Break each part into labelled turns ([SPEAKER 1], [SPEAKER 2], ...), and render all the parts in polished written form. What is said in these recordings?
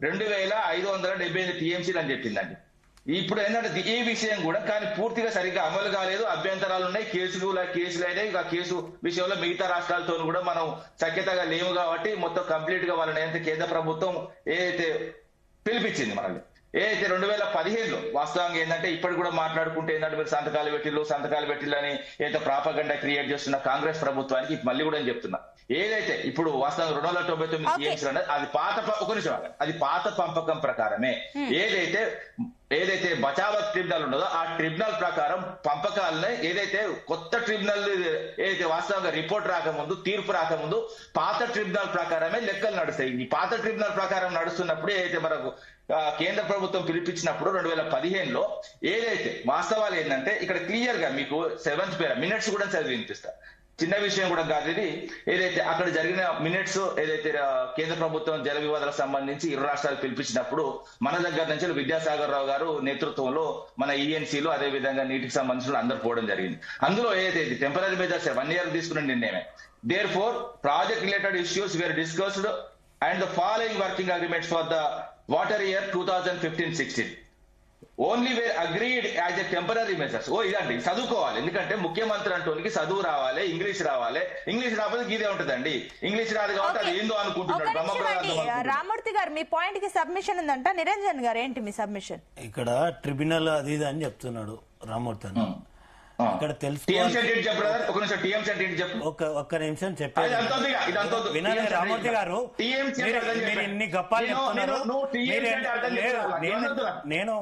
[SPEAKER 1] 2578 టీఎంసీలు అని చెప్పిందండి. ఇప్పుడు ఏంటంటే ఈ విషయం కూడా కానీ పూర్తిగా సరిగ్గా అమలు కాలేదు, అభ్యంతరాలు ఉన్నాయి, కేసులు అయినాయి. ఆ కేసు విషయంలో మిగతా రాష్ట్రాలతో కూడా మనం సఖ్యతగా లేవు కాబట్టి మొత్తం కంప్లీట్ గా వాళ్ళని కేంద్ర ప్రభుత్వం ఏదైతే పిలిపించింది మనల్ని, ఏదైతే 2015లో వాస్తవంగా ఏంటంటే ఇప్పటికి కూడా మాట్లాడుకుంటే ఏంటంటే మీరు సంతకాలు పెట్టిల్లని ఏదైతే ప్రాపగండా క్రియేట్ చేస్తున్న కాంగ్రెస్ ప్రభుత్వానికి మళ్ళీ కూడా నేను చెప్తున్నా, ఏదైతే ఇప్పుడు వాస్తవంగా 299 టీఎంసీలు అనేది అది పాత పంపకం ప్రకారమే. ఏదైతే బచావత్ ట్రిబ్యునల్ ఉండదో ఆ ట్రిబ్యునల్ ప్రకారం పంపకాలని ఏదైతే కొత్త ట్రిబ్యునల్ ఏదైతే వాస్తవంగా రిపోర్ట్ రాకముందు, తీర్పు రాకముందు పాత ట్రిబ్యునల్ ప్రకారమే లెక్కలు నడుస్తాయి. ఈ పాత ట్రిబ్యునల్ ప్రకారం నడుస్తున్నప్పుడు ఏదైతే మనకు కేంద్ర ప్రభుత్వం పిలిపించినప్పుడు 2015లో ఏదైతే వాస్తవాలు ఏంటంటే ఇక్కడ క్లియర్ గా మీకు 7th పేరా మినిట్స్ కూడా చదివి వినిపిస్తా. చిన్న విషయం కూడా కాదు ఇది. ఏదైతే అక్కడ జరిగిన మినిట్స్ ఏదైతే కేంద్ర ప్రభుత్వం జల వివాదాలకు సంబంధించి 2 రాష్ట్రాలు పిలిపించినప్పుడు మన దగ్గర నుంచి విద్యాసాగర్ రావు గారు నేతృత్వంలో మన ఈఎన్సీలు అదే విధంగా నీటికి సంబంధించిన అందరూ పోవడం జరిగింది. అందులో ఏదైతే టెంపరీ మెజర్స్ 1 year తీసుకున్న నిర్ణయమే. There four project related issues were discussed and the following working agreements for the water year 2015-16 only were agreed as a temporary measures. ఇదండి చదువుకోవాలి, ఎందుకంటే ముఖ్యమంత్రి అంటోనికి చదువు రావాలి, ఇంగ్లీష్ రాకపోతే గీదే ఉంటదండి. ఇంగ్లీష్ రాదు కాబట్టి అది ఏందో అనుకుంటున్నాడు.
[SPEAKER 2] రామూర్తి గారు మీ పాయింట్ కి సబ్మిషన్ ఉందంట. నిరంజన్ గారు ఏంటి మీ సబ్మిషన్?
[SPEAKER 3] ఇక్కడ ట్రిబ్యునల్ అది ఇది అని చెప్తున్నాడు రామూర్తి అని. ఇక్కడ ఒక్క నిమిషం చెప్పారు వినాలి రామూర్తి గారు. మీరు ఇన్ని గప్పాలు చెప్తున్నారు. నేను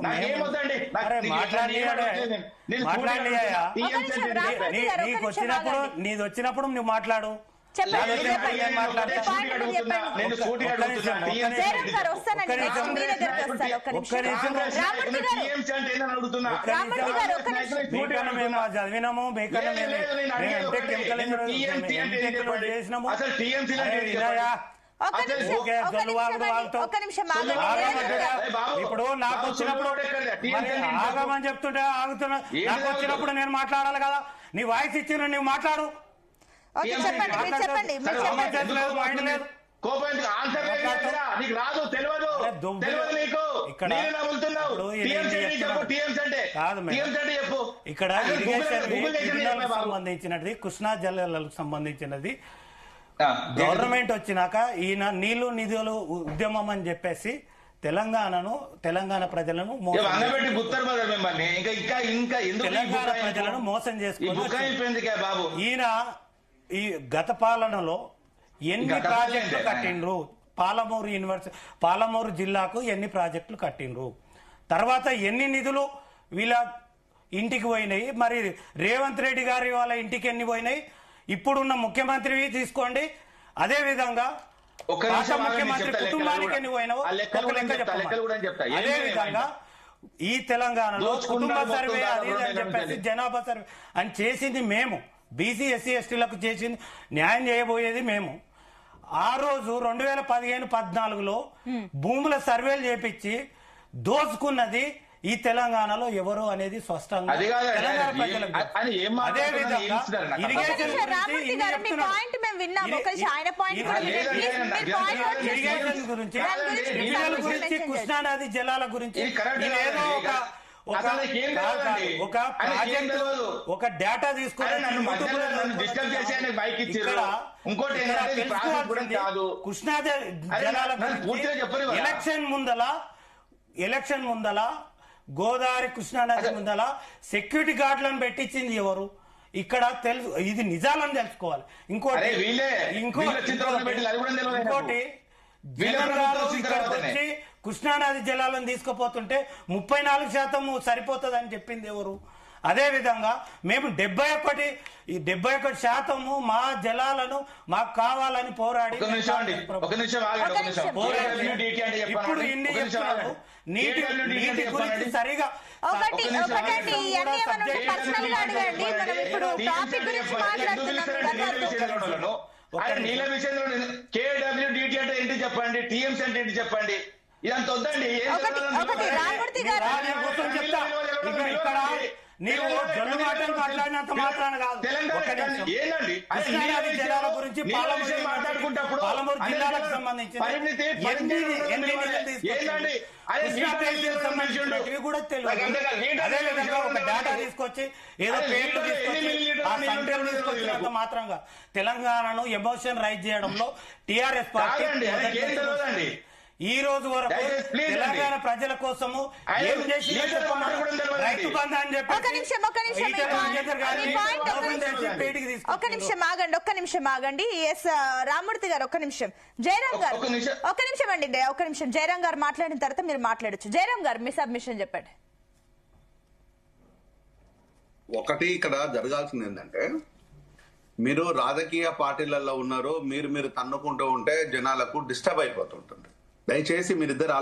[SPEAKER 3] నీకు వచ్చినప్పుడు నీది వచ్చినప్పుడు నువ్వు మాట్లాడు.
[SPEAKER 2] చదివినాము
[SPEAKER 3] ఇప్పుడు నాకు వచ్చినప్పుడు ఆగమని చెప్తుంటే ఆగుతున్నా. నాకు వచ్చినప్పుడు నేను మాట్లాడాలి కదా. నీ వాయిస్ ఇచ్చిన నువ్వు మాట్లాడు. ఇక్కడ సంబంధించినది కృష్ణా జలాలకు సంబంధించినది గవర్నమెంట్ వచ్చినాక ఈయన నీళ్లు నిధులు ఉద్యమం అని చెప్పేసి తెలంగాణ ప్రజలను మోసం చేసుకుని ఈయన ఈ గత పాలనలో ఎన్ని ప్రాజెక్టులు కట్టిండ్రు, పాలమూరు జిల్లాకు ఎన్ని ప్రాజెక్టులు కట్టిండ్రు, తర్వాత ఎన్ని నిధులు వీళ్ళ ఇంటికి పోయినాయి, మరి రేవంత్ రెడ్డి గారి వాళ్ళ ఇంటికి ఎన్ని పోయినాయి, ఇప్పుడున్న ముఖ్యమంత్రి తీసుకోండి, అదే విధంగా ముఖ్యమంత్రి కుటుంబానికి ఎన్ని పోయినావో ఒక లెక్క చెప్పాలి. అదే విధంగా ఈ తెలంగాణలో కుటుంబ సర్వే అది అని చెప్పేసి జనాభా సర్వే అని చేసింది మేము, బీసీ ఎస్సీ ఎస్టీలకు చేసింది న్యాయం చేయబోయేది మేము. ఆ రోజు 2015-14లో భూముల సర్వేలు చేపించి దోచుకున్నది ఈ తెలంగాణలో ఎవరు అనేది స్పష్టంగా తెలంగాణ ప్రజలకు. అదే విధంగా ఇరిగేషన్ గురించి కృష్ణానది జలాల గురించి ఏదో ఒక ప్రాజెక్ట్ ఒక డేటా తీసుకొని కృష్ణాది జలాల గురించి ఎలక్షన్ ముందల గోదావరి కృష్ణానది ముందల సెక్యూరిటీ గార్డులను పెట్టించింది ఎవరు? ఇక్కడ తెలుసు, ఇది నిజాలని తెలుసుకోవాలి. ఇంకోటి వచ్చి కృష్ణానది జలాలను తీసుకుపోతుంటే 34% సరిపోతుంది అని చెప్పింది ఎవరు? అదే విధంగా మేము 71% మా జలాలను మాకు కావాలని పోరాడి ఇప్పుడు ఇన్ని చెప్తున్నారు. నీటి గురించి సరిగా
[SPEAKER 1] నీళ్ళ విషయంలో కేడబ్ల్యూడిటి అంటే ఏంటి చెప్పండి, టీఎంసీ అంటే ఏంటి చెప్పండి. ఇదంత వద్దండి. ఏం
[SPEAKER 2] ఒకటి
[SPEAKER 1] జరగాలని
[SPEAKER 2] ఒకటి
[SPEAKER 1] చెప్పండి.
[SPEAKER 2] రామూర్తి గారు
[SPEAKER 3] నేను కూర్చొని చెప్తా. ఇక్కడ నీవు జొన్న మాటలు మాట్లాడినంత మాత్రాన కాదు. ఒక్క నిమిషం.
[SPEAKER 1] ఏంటండి
[SPEAKER 3] కృష్ణానది జలాల గురించి పాలమూరు జిల్లాలకు సంబంధించి ఎన్ని నిధులు తీసుకొచ్చింది? కృష్ణా బేసిన్కి సంబంధించినవి కూడా తెలియదు. అదేవిధంగా ఒక డేటా తీసుకొచ్చి ఏదో పేర్లు తీసుకొచ్చి ఆ సంఖ్యలు తీసుకొచ్చినంత మాత్రంగా తెలంగాణను ఎమోషన్ రైజ్ చేయడంలో టిఆర్ఎస్ పార్టీ ఈ రోజు వరకు తెలంగాణ ప్రజల కోసము ఏం చేసి రైతు బంధు అని చెప్పి
[SPEAKER 2] ఒక్క నిమిషం ఆగండి. ఎస్ రామూర్తి గారు ఒక్క నిమిషం. జయరాం గారు ఒక్క నిమిషం అండి. ఒక్క నిమిషం. జయరాం గారు మాట్లాడిన తర్వాత మీరు మాట్లాడొచ్చు. జయరాం గారు మీ సబ్మిషన్ చెప్పండి.
[SPEAKER 4] ఒకటి ఇక్కడ జరగాల్సింది ఏంటంటే, మీరు రాజకీయ పార్టీలలో ఉన్నారు, మీరు తన్నుకుంటూ ఉంటే జనాలకు డిస్టర్బ్ అయిపోతుంటుంది. దయచేసి మీరిద్దరు